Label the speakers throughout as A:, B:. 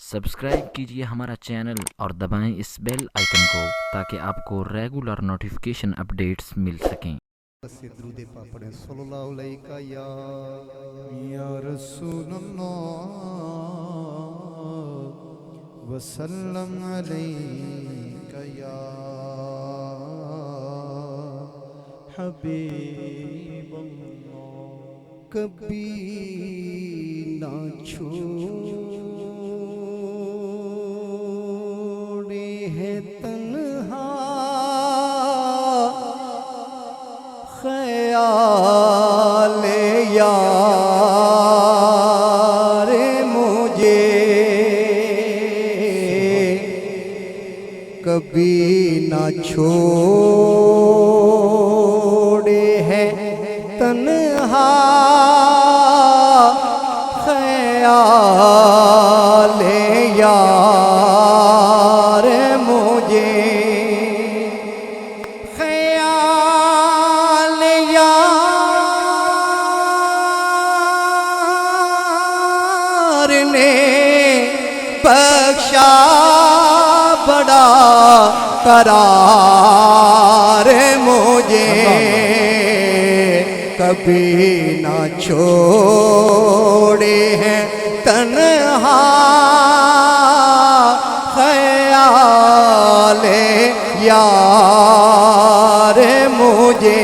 A: Subscribe कीजिए हमारा channel और दबाएं इस बेल आइकन को ताकि आपको रेगुलर नोटिफिकेशन अपडेट्स मिल सकें।
B: द्रूदे पापड़े सल्लल्लाहु अलैका या रसूलल्लाह वसल्लम अलैका या हबीबल्लाह। कभी ना छोड़े हैं तन्हा ख्याल यार मुझे, कभी ना छोड़े हैं तन्हा ख्याल यार मुझे। ख्याल यार ने बख्शा बड़ा करार मुझे, कभी ना छोड़े हैं तन्हा ख्याल यार मुझे।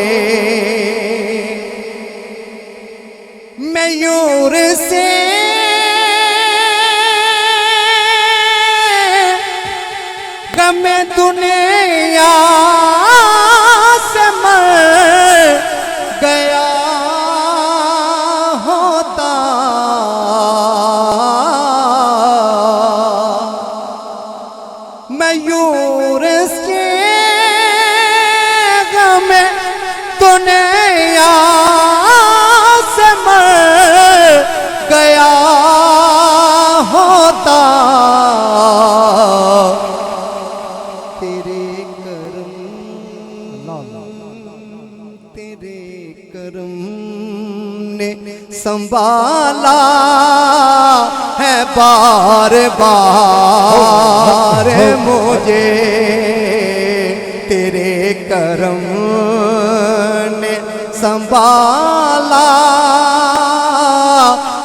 B: मयूर से गम दुनिया से मर गया होता, मयूर से गम दुनिया से मर गया होता। तेरे करम ने संभाला है बार बार मुझे, तेरे करम ने संभाला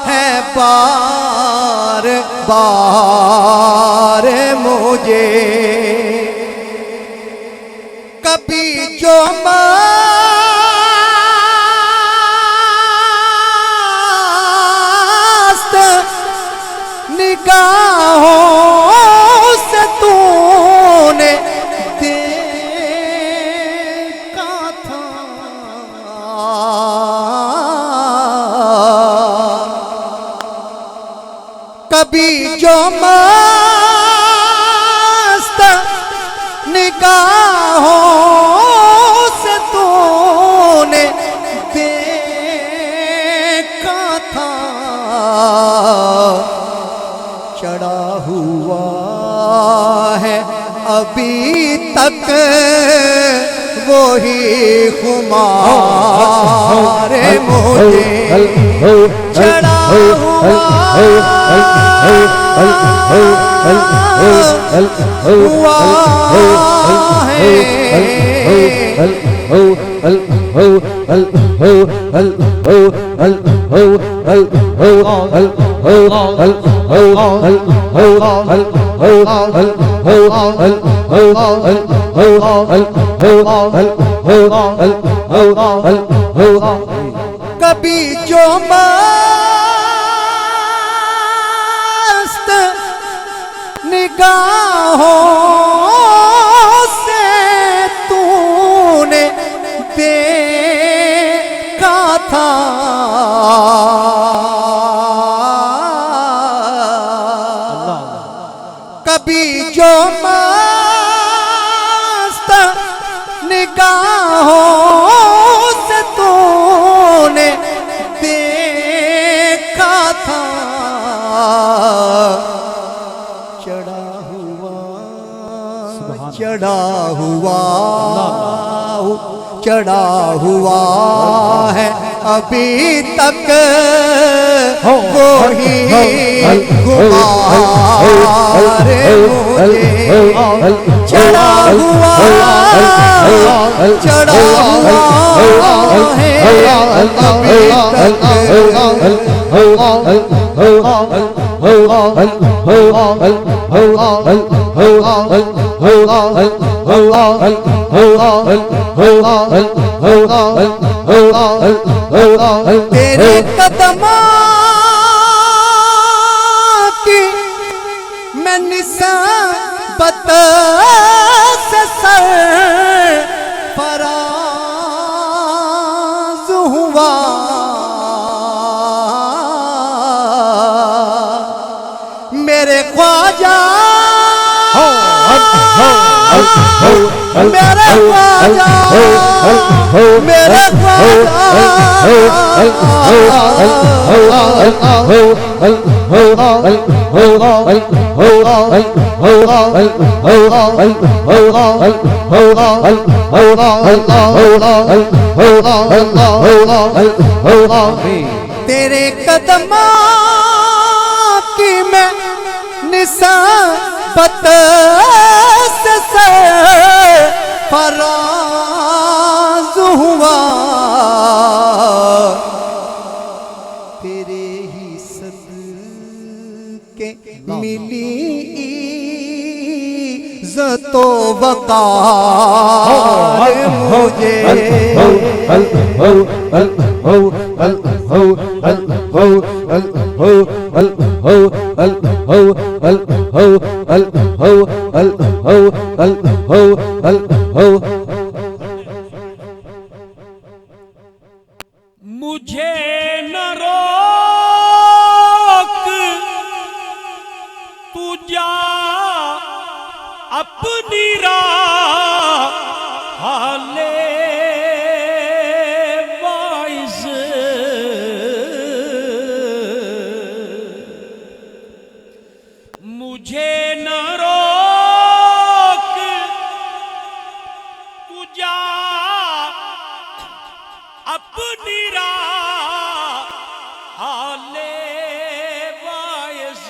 B: है बार बार मुझे। कभी जो मस्त निगाहों से तूने देखा था, कभी जो मस्त निगाहों से तूने देखा था, चढ़ा हुआ है अभी तक वही खुमार मुझे, चढ़ा हुआ कभी जो मस्त निगाहों से तूने देखा था, कभी जो मस्त निगाहों से तूने देखा था, चढ़ा हुआ चढ़ा हुआ है अभी तक वही खुमार चढ़ा हुआ चढ़ा हुआ है अभी तक तेरे कदमा की मैं निस्बत से सरफराज हुआ मेरे ख्वाजा मेरे ख्वाजा मेरे तेरे कदमा की मैं निस्बत से सरफराज हुआ तेरे ही सदके मिली इज़्ज़तो वक़ार मुझे
C: मुझे न रोक तू जा अपनी राह हाले वाइज मुझे न रोक तू जा अपनी राह हाले वाइज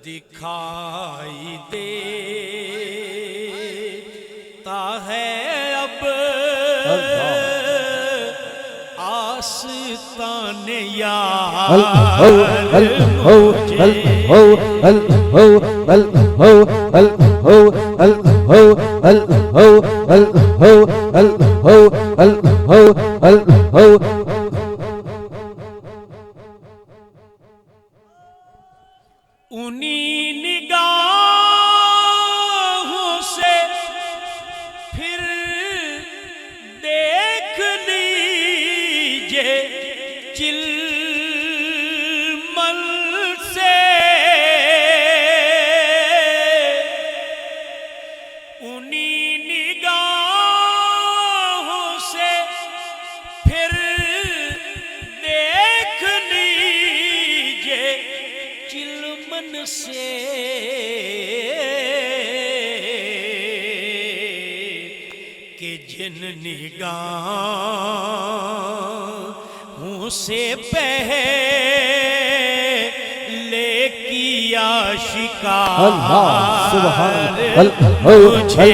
C: दिखाई देता है अब आस्ताने यार उन्हीं निगाहों से फिर देख लीजिए चिलमल से उन्हीं निगाहों से फिर देख लीजिए चिलमन से कि जिन निगाहों से पहले किया शिकार मुझे